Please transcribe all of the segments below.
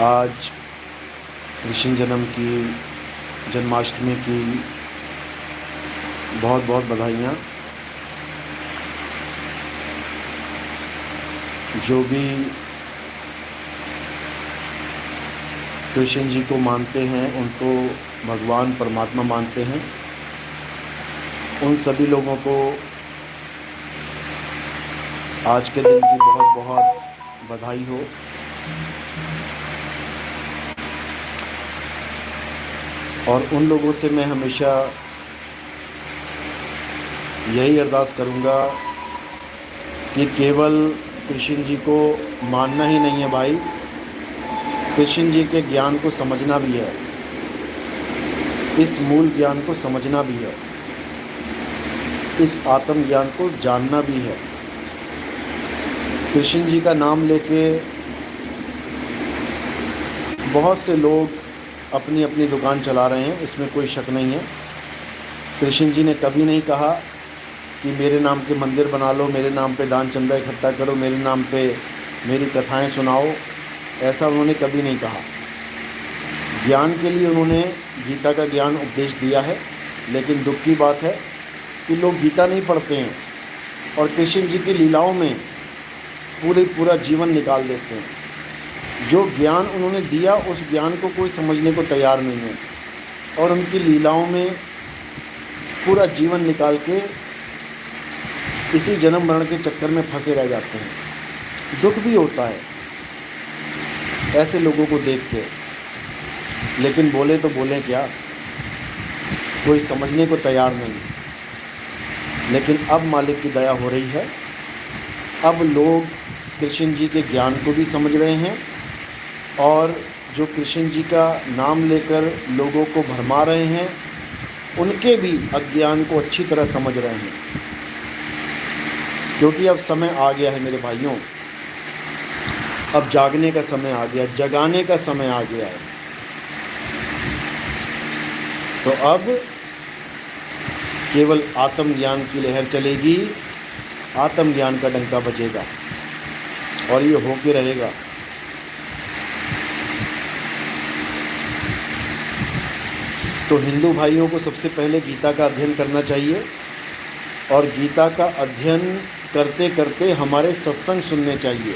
आज कृष्ण जन्म की जन्माष्टमी की बहुत बहुत बधाइयाँ। जो भी कृष्ण जी को मानते हैं, उनको भगवान परमात्मा मानते हैं, उन सभी लोगों को आज के दिन की बहुत बहुत बधाई हो। और उन लोगों से मैं हमेशा यही अरदास करूँगा कि केवल कृष्ण जी को मानना ही नहीं है भाई, कृष्ण जी के ज्ञान को समझना भी है, इस मूल ज्ञान को समझना भी है, इस आत्म ज्ञान को जानना भी है। कृष्ण जी का नाम लेके बहुत से लोग अपनी अपनी दुकान चला रहे हैं, इसमें कोई शक नहीं है। कृष्ण जी ने कभी नहीं कहा कि मेरे नाम के मंदिर बना लो, मेरे नाम पे दान चंदा इकट्ठा करो, मेरे नाम पे मेरी कथाएं सुनाओ, ऐसा उन्होंने कभी नहीं कहा। ज्ञान के लिए उन्होंने गीता का ज्ञान उपदेश दिया है, लेकिन दुख की बात है कि लोग गीता नहीं पढ़ते हैं और कृष्ण जी की लीलाओं में पूरा जीवन निकाल देते हैं। जो ज्ञान उन्होंने दिया उस ज्ञान को कोई समझने को तैयार नहीं है और उनकी लीलाओं में पूरा जीवन निकाल के इसी जन्म मरण के चक्कर में फंसे रह जाते हैं। दुख भी होता है ऐसे लोगों को देख के, लेकिन बोले तो बोले क्या, कोई समझने को तैयार नहीं। लेकिन अब मालिक की दया हो रही है, अब लोग कृष्ण जी के ज्ञान को भी समझ रहे हैं और जो कृष्ण जी का नाम लेकर लोगों को भरमा रहे हैं, उनके भी अज्ञान को अच्छी तरह समझ रहे हैं। क्योंकि अब समय आ गया है मेरे भाइयों, अब जागने का समय आ गया, जगाने का समय आ गया है। तो अब केवल आत्मज्ञान की लहर चलेगी, आत्मज्ञान का डंका बजेगा और ये होके रहेगा। तो हिंदू भाइयों को सबसे पहले गीता का अध्ययन करना चाहिए और गीता का अध्ययन करते करते हमारे सत्संग सुनने चाहिए।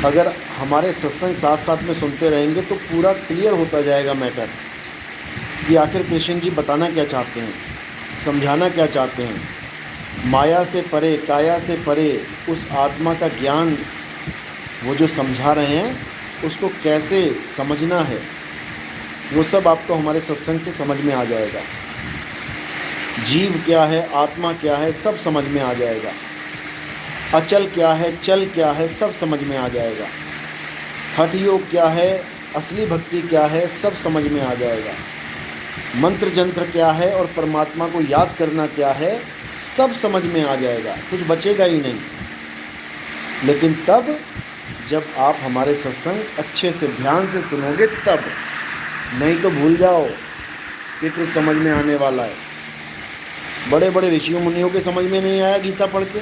अगर हमारे सत्संग साथ साथ में सुनते रहेंगे तो पूरा क्लियर होता जाएगा मैटर कि आखिर कृष्ण जी बताना क्या चाहते हैं, समझाना क्या चाहते हैं। माया से परे, काया से परे उस आत्मा का ज्ञान वो जो समझा रहे हैं, उसको कैसे समझना है, वो सब आपको हमारे सत्संग से समझ में आ जाएगा। जीव क्या है, आत्मा क्या है, सब समझ में आ जाएगा। अचल क्या है, चल क्या है, सब समझ में आ जाएगा। हठ योग क्या है, असली भक्ति क्या है, सब समझ में आ जाएगा। मंत्र जंत्र क्या है और परमात्मा को याद करना क्या है, सब समझ में आ जाएगा, कुछ बचेगा ही नहीं। लेकिन तब जब आप हमारे सत्संग अच्छे से ध्यान से सुनोगे तब, नहीं तो भूल जाओ कि कुछ समझ में आने वाला है। बड़े बड़े ऋषियों मुनियों के समझ में नहीं आया गीता पढ़ के,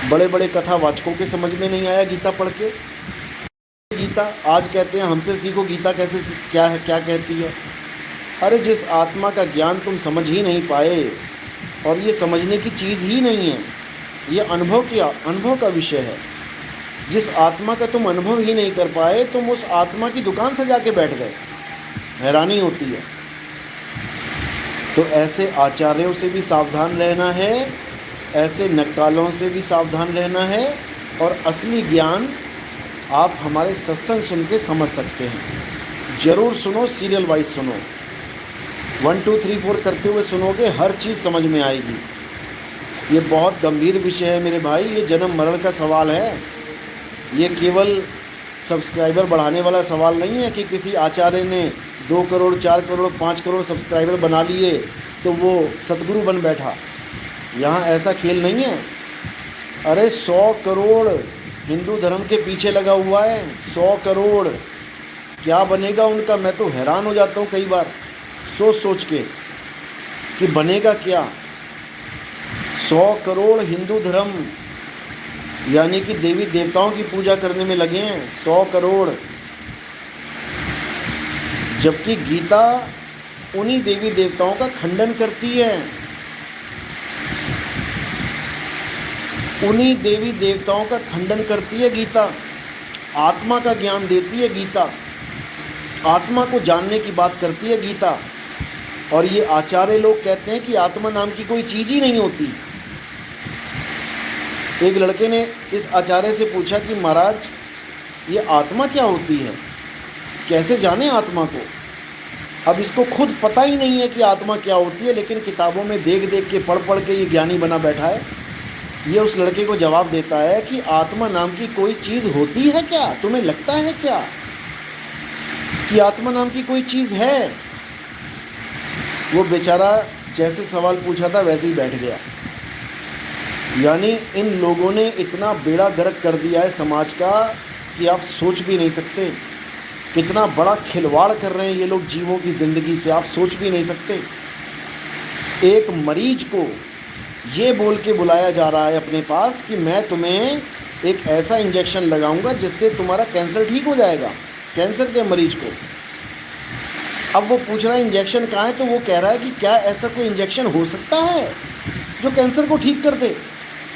बड़े बड़े कथावाचकों के समझ में नहीं आया गीता पढ़ के। गीता आज कहते हैं हमसे सीखो गीता कैसे क्या है, क्या कहती है। अरे जिस आत्मा का ज्ञान तुम समझ ही नहीं पाए, और ये समझने की चीज़ ही नहीं है, ये अनुभव का विषय है। जिस आत्मा का तुम अनुभव ही नहीं कर पाए, तुम उस आत्मा की दुकान सजा के बैठ गए। हैरानी होती है। तो ऐसे आचार्यों से भी सावधान रहना है, ऐसे नक्कालों से भी सावधान रहना है। और असली ज्ञान आप हमारे सत्संग सुन के समझ सकते हैं। ज़रूर सुनो, सीरियल वाइज सुनो, 1 2 3 4 करते हुए सुनोगे, हर चीज़ समझ में आएगी। ये बहुत गंभीर विषय है मेरे भाई, ये जन्म मरण का सवाल है। ये केवल सब्सक्राइबर बढ़ाने वाला सवाल नहीं है कि किसी आचार्य ने 2 करोड़ 4 करोड़ 5 करोड़ सब्सक्राइबर बना लिए तो वो सतगुरु बन बैठा। यहाँ ऐसा खेल नहीं है। अरे 100 करोड़ हिंदू धर्म के पीछे लगा हुआ है, 100 करोड़। क्या बनेगा उनका, मैं तो हैरान हो जाता हूँ कई बार सोच के कि बनेगा क्या। 100 करोड़ हिंदू धर्म यानी कि देवी देवताओं की पूजा करने में लगे हैं 100 करोड़, जबकि गीता उन्हीं देवी देवताओं का खंडन करती है, उन्हीं देवी देवताओं का खंडन करती है गीता। आत्मा का ज्ञान देती है गीता, आत्मा को जानने की बात करती है गीता। और ये आचार्य लोग कहते हैं कि आत्मा नाम की कोई चीज़ ही नहीं होती। एक लड़के ने इस आचार्य से पूछा कि महाराज ये आत्मा क्या होती है, कैसे जाने आत्मा को। अब इसको खुद पता ही नहीं है कि आत्मा क्या होती है, लेकिन किताबों में देख देख के पढ़ पढ़ के ये ज्ञानी बना बैठा है। ये उस लड़के को जवाब देता है कि आत्मा नाम की कोई चीज़ होती है क्या, तुम्हें लगता है क्या कि आत्मा नाम की कोई चीज़ है। वो बेचारा जैसे सवाल पूछा था वैसे ही बैठ गया। यानी इन लोगों ने इतना बेड़ा गर्क कर दिया है समाज का कि आप सोच भी नहीं सकते। कितना बड़ा खिलवाड़ कर रहे हैं ये लोग जीवों की ज़िंदगी से, आप सोच भी नहीं सकते। एक मरीज को ये बोल के बुलाया जा रहा है अपने पास कि मैं तुम्हें एक ऐसा इंजेक्शन लगाऊंगा जिससे तुम्हारा कैंसर ठीक हो जाएगा, कैंसर के मरीज को। अब वो पूछ रहा है इंजेक्शन कहाँ है, तो वो कह रहा है कि क्या ऐसा कोई इंजेक्शन हो सकता है जो कैंसर को ठीक कर दे।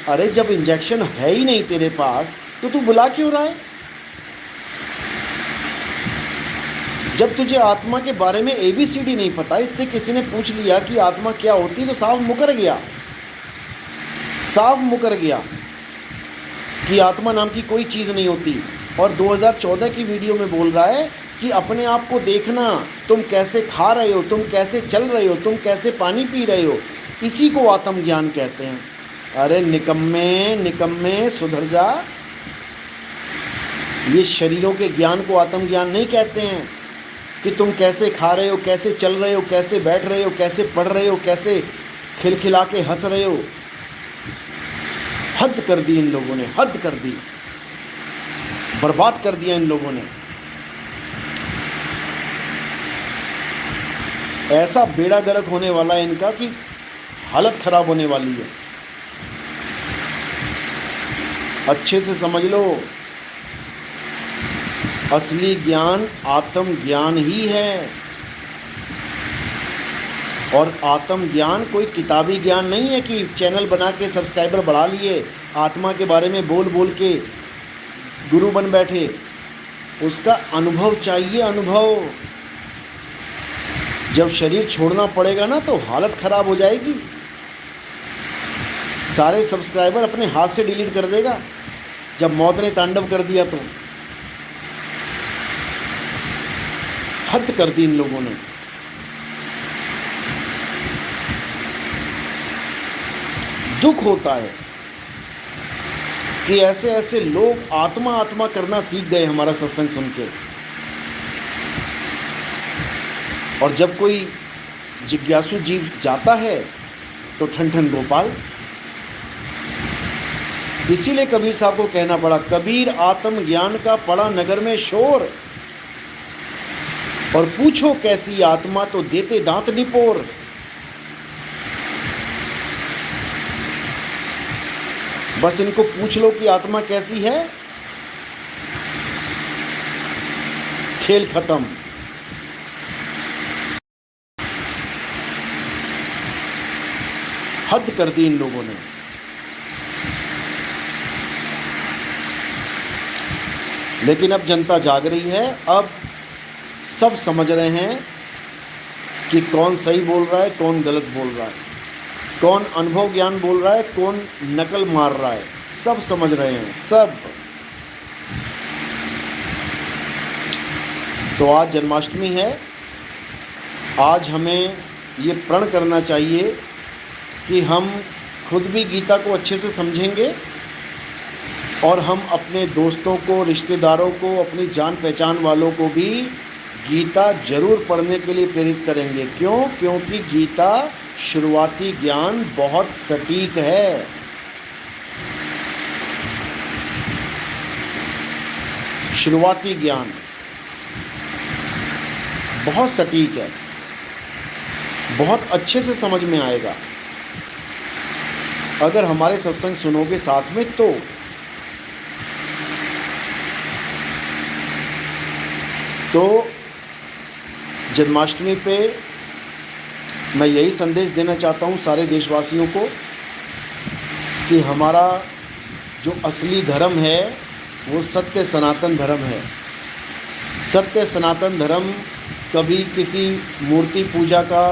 अरे जब इंजेक्शन है ही नहीं तेरे पास तो तू बुला क्यों रहा है। जब तुझे आत्मा के बारे में ABCD नहीं पता, इससे किसी ने पूछ लिया कि आत्मा क्या होती है तो साफ मुकर गया, साफ मुकर गया कि आत्मा नाम की कोई चीज़ नहीं होती। और 2014 की वीडियो में बोल रहा है कि अपने आप को देखना, तुम कैसे खा रहे हो, तुम कैसे चल रहे हो, तुम कैसे पानी पी रहे हो, इसी को आत्मज्ञान कहते हैं। अरे निकम्मे निकम्मे सुधर जा। ये शरीरों के ज्ञान को आत्मज्ञान नहीं कहते हैं कि तुम कैसे खा रहे हो, कैसे चल रहे हो, कैसे बैठ रहे हो, कैसे पढ़ रहे हो, कैसे खिलखिला के हंस रहे हो। हद कर दी इन लोगों ने, हद कर दी, बर्बाद कर दिया इन लोगों ने। ऐसा बेड़ा गर्क होने वाला है इनका कि हालत खराब होने वाली है। अच्छे से समझ लो, असली ज्ञान आत्म ज्ञान ही है। और आत्म ज्ञान कोई किताबी ज्ञान नहीं है कि चैनल बना के सब्सक्राइबर बढ़ा लिए, आत्मा के बारे में बोल बोल के गुरु बन बैठे। उसका अनुभव चाहिए, अनुभव। जब शरीर छोड़ना पड़ेगा ना तो हालत खराब हो जाएगी। सारे सब्सक्राइबर अपने हाथ से डिलीट कर देगा जब मौत ने तांडव कर दिया तो। हद कर दी इन लोगों ने। दुख होता है कि ऐसे ऐसे लोग आत्मा आत्मा करना सीख गए हमारा सत्संग सुन के। और जब कोई जिज्ञासु जीव जाता है तो ठन ठन गोपाल। इसीलिए कबीर साहब को कहना पड़ा, कबीर आत्म ज्ञान का पड़ा नगर में शोर, और पूछो कैसी आत्मा तो देते दांत निपोर। बस इनको पूछ लो कि आत्मा कैसी है, खेल खत्म। हद कर दी इन लोगों ने। लेकिन अब जनता जाग रही है, अब सब समझ रहे हैं कि कौन सही बोल रहा है, कौन गलत बोल रहा है, कौन अनुभव ज्ञान बोल रहा है, कौन नकल मार रहा है। सब समझ रहे हैं, सब। तो आज जन्माष्टमी है। आज हमें ये प्रण करना चाहिए कि हम खुद भी गीता को अच्छे से समझेंगे और हम अपने दोस्तों को, रिश्तेदारों को, अपनी जान पहचान वालों को भी गीता जरूर पढ़ने के लिए प्रेरित करेंगे। क्यों? क्योंकि गीता शुरुआती ज्ञान बहुत सटीक है। शुरुआती ज्ञान बहुत सटीक है, बहुत अच्छे से समझ में आएगा अगर हमारे सत्संग सुनोगे साथ में तो। तो जन्माष्टमी पे मैं यही संदेश देना चाहता हूँ सारे देशवासियों को कि हमारा जो असली धर्म है वो सत्य सनातन धर्म है। सत्य सनातन धर्म कभी किसी मूर्ति पूजा का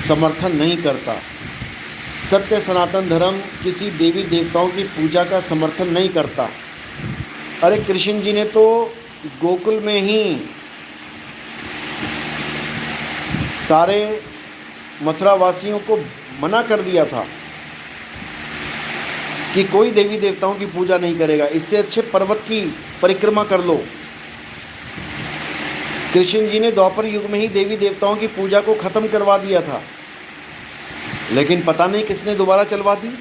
समर्थन नहीं करता। सत्य सनातन धर्म किसी देवी देवताओं की पूजा का समर्थन नहीं करता। अरे कृष्ण जी ने तो गोकुल में ही सारे मथुरा वासियों को मना कर दिया था कि कोई देवी देवताओं की पूजा नहीं करेगा, इससे अच्छे पर्वत की परिक्रमा कर लो। कृष्ण जी ने द्वापर युग में ही देवी देवताओं की पूजा को खत्म करवा दिया था, लेकिन पता नहीं किसने दोबारा चलवा दी।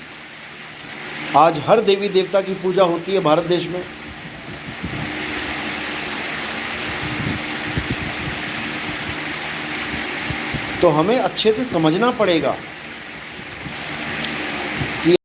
आज हर देवी देवता की पूजा होती है भारत देश में। तो हमें अच्छे से समझना पड़ेगा